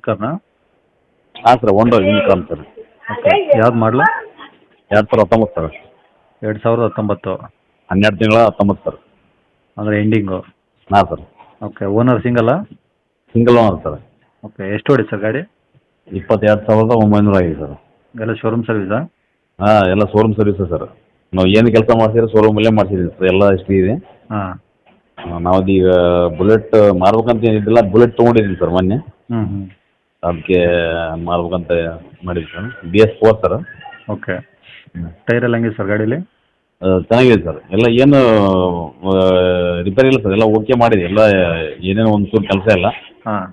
ಕಾರ್ನ? ಹಾಂ sir Honda unicorn sir. Okay, ಯಾವ್ದು ಮಾಡಲು? 2019 ಸರ್. 2019. 12 ತಿಂಗಳ 19 ಸರ್. ಅಂದರೆ ಎಂಡಿಂಗು. ಹಾಂ ಸರ್. ಓಕೆ, ಓನರ್ ಸಿಂಗಲ್ಲ? Single owner sir. ಓಕೆ, ಎಷ್ಟು ಹೊಡಿ ಸರ್ ಗಾಡಿ? 22,900 ಆಗಿದೆ ಸರ್. ಎಲ್ಲ ಶೋರೂಮ್ ಸರ್ವಿಸಾ? ಹಾಂ, ಎಲ್ಲ ಶೋರೂಮ್ ಸರ್ವಿಸ್ ಸರ್. ನಾವು ಏನು ಕೆಲಸ ಮಾಡ್ಸಿದ್ರೆ ಶೋರೂಮಲ್ಲೇ ಮಾಡ್ಸಿದ್ದೀವಿ ಸರ್, ಎಲ್ಲ ಹಿಸ್ಟ್ರಿ ಇದೆ. ಹಾಂ. ನಾವದೀಗ ಬುಲೆಟ್ ಮಾರ್ಬೇಕಂತ ಏನಿದ್ದಿಲ್ಲ, ಬುಲೆಟ್ ತೊಗೊಂಡಿದ್ದೀನಿ ಸರ್ ಮೊನ್ನೆ. ಹ್ಞೂ. ಅದಕ್ಕೆ ಮಾರ್ಬೇಕಂತ ಮಾಡಿದ್ವಿ sir. BS4 sir. Okay. Tyre ಎಲ್ಲ ಹೆಂಗಿದೆ ಸರ್ ಗಾಡೀಲಿ? ಚೆನ್ನಾಗಿದೆ ಸರ್. ಎಲ್ಲ ಏನು ರಿಪೇರಿ ಇಲ್ಲ ಸರ್, ಎಲ್ಲ ಓಕೆ ಮಾಡಿದೆ. ಎಲ್ಲ ಏನೇನೋ ಒಂದು ಚೂರು ಕೆಲಸ ಇಲ್ಲ. ಹಾಂ.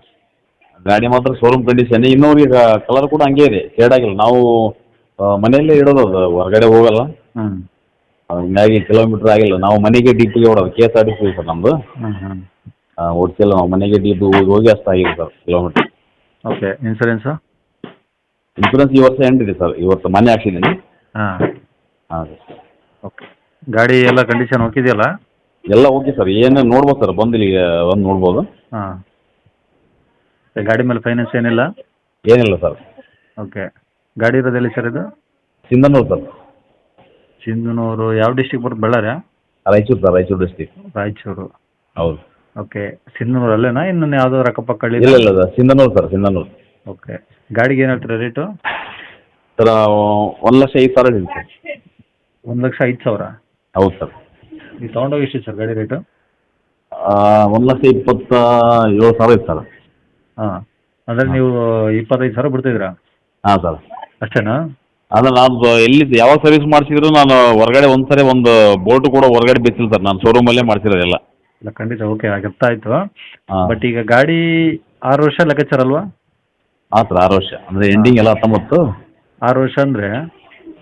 ಗಾಡಿ ಮಾತ್ರ ಶೋರೂಮ್ ಕಂಡೀಷನ್. ಇನ್ನೂರಿಗೆ ಕಲರ್ ಕೂಡ ಹಂಗೆ ಇದೆ, ಶೇಡ್ ಆಗಿಲ್ಲ. ನಾವು ಮನೆಯಲ್ಲೇ ಇಡೋದು, ಅದು ಹೊರಗಡೆ ಹೋಗಲ್ಲ. ಹ್ಞೂ. ಹಿಂಗಾಗಿ ಕಿಲೋಮೀಟ್ರ್ ಆಗಿಲ್ಲ. ನಾವು ಮನೆಗೆ ಡೀಪಿಗೆ ಓಡೋದು, KSRTC ಸರ್ ನಮ್ಮದು. ಹ್ಞೂ. ಓಡಿಸಿಲ್ಲ, ನಾವು ಮನೆಗೆ ಡೀಪ್ ಹೋಗಿ ಅಷ್ಟು ಆಗಿದೆ sir kilometre. Okay, insurance? Insurance ಈ ವರ್ಷ ಎಂಡ್ ಇದೆ ಸರ್. ಈ ವರ್ಷ ಮನೆ ಹಾಕ್ಸಿದ್ದೀನಿ. ಹಾಂ. ಹಾಂ ಸರ್. ಓಕೆ. ಗಾಡಿ ಎಲ್ಲ ಕಂಡೀಷನ್ ಹೋಗಿದೆಯಲ್ಲ? ಎಲ್ಲ ಓಕೆ ಸರ್. ಏನು ನೋಡ್ಬೋದು ಸರ್, ಬಂದು ಇಲ್ಲಿಗೆ ಬಂದು ನೋಡ್ಬೋದು. ಹಾಂ. ಗಾಡಿ ಮೇಲೆ ಫೈನಾನ್ಸ್ ಏನಿಲ್ಲ? ಏನಿಲ್ಲ ಸರ್. ಓಕೆ. ಗಾಡಿ ಇರೋದು ಎಲ್ಲಿ ಸರ್ ಇದು? ಸಿಂಧನೂರು ಸರ್. ಸಿಂಧನೂರು ಯಾವ ಡಿಸ್ಟಿಕ್ ಬರುತ್ತೆ? ಬಳ್ಳಾರಿಯಾ? Raichur sir, Raichur district. ರಾಯಚೂರು. ಹೌದು. ಓಕೆ. ಸಿಂಧನೂರು ಅಲ್ಲೇನಾ? ಇನ್ನು ಯಾವುದಾದ್ರು ಅಕ್ಕಪಕ್ಕ ಹಳ್ಳಿ? ಇಲ್ಲ sir, Sindhanur sir, Sindhanur. Okay. ಗಾಡಿಗೆ ಏನು ಹೇಳ್ತೀರಾ ರೇಟು? ಸರ್ 1,05,000 ಇದೆ ಸರ್. 1,05,000? ಹೌದು ಸರ್. ನೀವು ತೊಗೊಂಡೋಗಿ ಎಷ್ಟು ಸರ್ ಗಾಡಿ ರೇಟು? 1,27,000 ಇದೆ ಸರ್. ಹಾಂ. ಅಂದರೆ ನೀವು 25,000 ಬಿಡ್ತಿದ್ದೀರಾ? ಹಾಂ ಸರ್. ಅಷ್ಟೇನಾ? ಅಂದರೆ ನಾನು ಎಲ್ಲಿ ಯಾವಾಗ ಸರ್ವಿಸ್ ಮಾಡಿಸಿದ್ರು ನಾನು ಹೊರಗಡೆ ಒಂದು ಬೋಲ್ಟು ಕೂಡ ಹೊರಗಡೆ ಬಿಚ್ಚಿಲ್ಲ ಸರ್. ನಾನು ಶೋರೂಮಲ್ಲೇ ಮಾಡಿಸಿರೋದೆಲ್ಲ. ಇಲ್ಲ ಖಂಡಿತ. ಓಕೆ, ಅರ್ಥ ಆಯಿತು. ಹಾಂ. ಬಟ್ ಈಗ ಗಾಡಿ 6 ವರ್ಷ ಲೆಕ್ಕಾಚಾರ ಅಲ್ವಾ? ಹಾಂ ಸರ್, 6 ವರ್ಷ. ಅಂದರೆ ಎಂಡಿಂಗ್ ಎಲ್ಲ 19. 6 ವರ್ಷ ಅಂದರೆ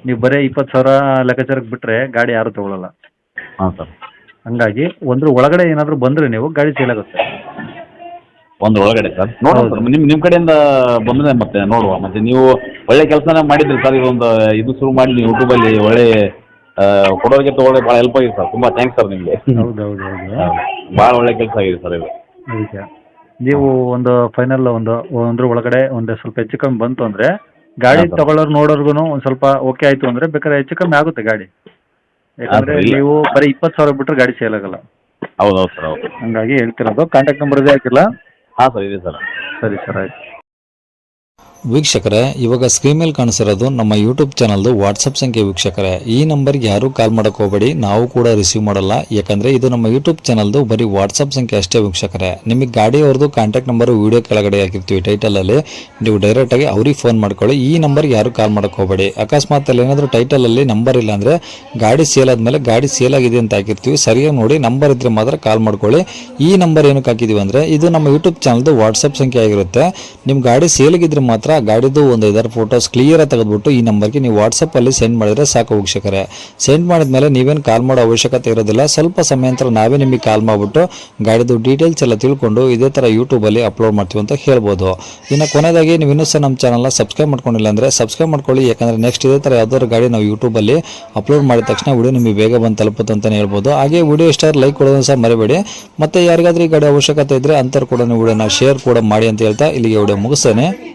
ನೀವು ಬರೀ 20,000 ಲೆಕ್ಕಾಚಾರಕ್ಕೆ ಬಿಟ್ಟರೆ ಗಾಡಿ ಯಾರೂ ತೊಗೊಳಲ್ಲ. ಹಾಂ ಸರ್. ಹಂಗಾಗಿ ಒಂದ್ರ ಒಳಗಡೆ ಏನಾದರೂ ಬಂದರೆ ನೀವು ಗಾಡಿ ಸೇಲ್ ಆಗುತ್ತೆ. ಒಂದು ಒಳಗಡೆ ಸರ್ ನೋಡುವ ಸರ್. ನಿಮ್ಮ ಕಡೆಯಿಂದ ಬಂದರೆ ಮತ್ತೆ ನೋಡುವ. ಮತ್ತು ನೀವು ಒಳ್ಳೆ ಕೆಲಸನೇ ಮಾಡಿದ್ರಿ ಸರ್. ಇದೊಂದು ಇದು ಶುರು ಮಾಡಿ ನೀವು ಯೂಟ್ಯೂಬಲ್ಲಿ ಒಳ್ಳೆ ಕೊಡೋರಿಗೆ ತೊಗೊಳ್ಳೋಕೆ ಭಾಳ ಹೆಲ್ಪ್ ಆಗಿದೆ ಸರ್. ತುಂಬ ಥ್ಯಾಂಕ್ಸ್ ಸರ್ ನಿಮಗೆ. ಹೌದು. ಭಾಳ ಒಳ್ಳೆ ಕೆಲಸ ಆಗಿದೆ ಸರ್ ಇದು. ಅದಕ್ಕೆ ನೀವು ಒಂದು ಫೈನಲ್ ಒಂದ್ರ ಒಳಗಡೆ ಒಂದು ಸ್ವಲ್ಪ ಹೆಚ್ಚು ಕಮ್ಮಿ ಬಂತು ಅಂದರೆ ಗಾಡಿ ತಗೊಳ್ಳೋರು ನೋಡೋರ್ಗು ಒಂದು ಸ್ವಲ್ಪ ಓಕೆ ಆಯಿತು ಅಂದರೆ ಬೇಕಾದ್ರೆ ಹೆಚ್ಚು ಕಮ್ಮಿ ಆಗುತ್ತೆ ಗಾಡಿ. ಯಾಕಂದರೆ ನೀವು ಬರೀ 20,000 ಬಿಟ್ಟರೆ ಗಾಡಿ ಸೇಲ್ ಆಗಲ್ಲ. ಹೌದು ಸರ್, ಹೌದು. ಹಂಗಾಗಿ ಹೇಳ್ತಿರೋದು. ಕಾಂಟ್ಯಾಕ್ಟ್ ನಂಬರ್ ಇದೆ ಹಾಕಿಲ್ಲ? ಹಾಂ ಸರ್, ಇದೆ ಸರ್. ಸರಿ ಸರ್, ಆಯ್ತು. ವೀಕ್ಷಕರೇ, ಇವಾಗ ಸ್ಕ್ರೀನ್ ಮೇಲೆ ಕಾಣಿಸಿರೋದು ನಮ್ಮ ಯೂಟ್ಯೂಬ್ ಚಾನಲ್ದು ವಾಟ್ಸಪ್ ಸಂಖ್ಯೆ. ವೀಕ್ಷಕರೇ, ಈ ನಂಬರ್ಗೆ ಯಾರೂ ಕಾಲ್ ಮಾಡೋಕೆ ಹೋಗಬೇಡಿ, ನಾವು ಕೂಡ ರಿಸೀವ್ ಮಾಡಲ್ಲ. ಯಾಕಂದರೆ ಇದು ನಮ್ಮ ಯೂಟ್ಯೂಬ್ ಚಾನಲ್ದು ಬರೀ ವಾಟ್ಸಪ್ ಸಂಖ್ಯೆ ಅಷ್ಟೇ. ವೀಕ್ಷಕರೇ, ನಿಮಗೆ ಗಾಡಿಯವ್ರದ್ದು ಕಾಂಟ್ಯಾಕ್ಟ್ ನಂಬರು ವೀಡಿಯೋ ಕೆಳಗಡೆ ಹಾಕಿರ್ತೀವಿ ಟೈಟಲಲ್ಲಿ. ನೀವು ಡೈರೆಕ್ಟಾಗಿ ಅವ್ರಿಗೆ ಫೋನ್ ಮಾಡ್ಕೊಳ್ಳಿ. ಈ ನಂಬರ್ಗೆ ಯಾರೂ ಕಾಲ್ ಮಾಡೋಕೆ ಹೋಗಬೇಡಿ. ಅಕಸ್ಮಾತ್ ಅಲ್ಲಿ ಏನಾದರೂ ಟೈಟಲಲ್ಲಿ ನಂಬರ್ ಇಲ್ಲ ಅಂದರೆ ಗಾಡಿ ಸೇಲ್ ಆದಮೇಲೆ ಗಾಡಿ ಸೇಲ್ ಆಗಿದೆ ಅಂತ ಹಾಕಿರ್ತೀವಿ, ಸರಿಯಾಗಿ ನೋಡಿ ನಂಬರ್ ಇದ್ದರೆ ಮಾತ್ರ ಕಾಲ್ ಮಾಡ್ಕೊಳ್ಳಿ. ಈ ನಂಬರ್ ಏನಕ್ಕೆ ಹಾಕಿದ್ದೀವಿ ಅಂದರೆ ಇದು ನಮ್ಮ ಯೂಟ್ಯೂಬ್ ಚಾನಲ್ದು ವಾಟ್ಸಪ್ ಸಂಖ್ಯೆ ಆಗಿರುತ್ತೆ. ನಿಮ್ಮ ಗಾಡಿ ಸೇಲಿಗಿದ್ರೆ ಮಾತ್ರ ಗಾಡಿದು ಒಂದು 5 ಫೋಟೋಸ್ ಕ್ಲಿಯರ್ ಆಗಿ ತೆಗೆದುಬಿಟ್ಟು ಈ ನಂಬರ್ಗೆ ನೀವು ವಾಟ್ಸಪ್ಪಲ್ಲಿ ಸೆಂಡ್ ಮಾಡಿದರೆ ಸಾಕು. ವೀಕ್ಷಕರೇ, ಸೆಂಡ್ ಮಾಡಿದ್ಮೇಲೆ ನೀವೇನು ಕಾಲ್ ಮಾಡೋ ಅವಶ್ಯಕತೆ ಇರೋದಿಲ್ಲ. ಸ್ವಲ್ಪ ಸಮಯ ನಂತರ ನಾವೇ ನಿಮಗೆ ಕಾಲ್ ಮಾಡಿಬಿಟ್ಟು ಗಾಡಿದು ಡೀಟೇಲ್ಸ್ ಎಲ್ಲ ತಿಳ್ಕೊಂಡು ಇದೇ ಥರ ಯೂಟ್ಯೂಬಲ್ಲಿ ಅಪ್ಲೋಡ್ ಮಾಡ್ತೀವಿ ಅಂತ ಹೇಳ್ಬೋದು. ಇನ್ನು ಕೊನೆಯದಾಗಿ ನೀವು ಇನ್ನೂ ಸಹ ನಮ್ಮ ಚಾನಲ್ನ ಸಬ್ಸ್ಕ್ರೈಬ್ ಮಾಡ್ಕೊಂಡಿಲ್ಲ ಅಂದರೆ ಸಬ್ಸ್ಕ್ರೈಬ್ ಮಾಡ್ಕೊಳ್ಳಿ. ಯಾಕಂದರೆ ನೆಕ್ಸ್ಟ್ ಇದೇ ಥರ ಯಾವ್ದಾದ್ರು ಗಾಡಿ ನಾವು ಯೂಟ್ಯೂಬಲ್ಲಿ ಅಪ್ಲೋಡ್ ಮಾಡಿದ ತಕ್ಷಣ ವಿಡಿಯೋ ನಿಮಗೆ ಬೇಗ ಬಂದು ತಲುಪುತ್ತೆ ಅಂತಲೇ ಹೇಳ್ಬೋದು. ಹಾಗೆ ವಿಡಿಯೋ ಇಷ್ಟ ಲೈಕ್ ಕೊಡೋದನ್ನು ಸಹ ಮರಿಬೇಡಿ. ಮತ್ತು ಯಾರಿಗಾದ್ರೂ ಈ ಗಾಡಿ ಅವಶ್ಯಕತೆ ಇದ್ದರೆ ಅಂಥವ್ರು ಕೂಡ ನೀವು ವಿಡಿಯೋನ ಶೇರ್ ಕೂಡ ಮಾಡಿ ಅಂತ ಹೇಳ್ತಾ ಇಲ್ಲಿಗೆ ವಿಡಿಯೋ ಮುಗಿಸ್ತೇನೆ.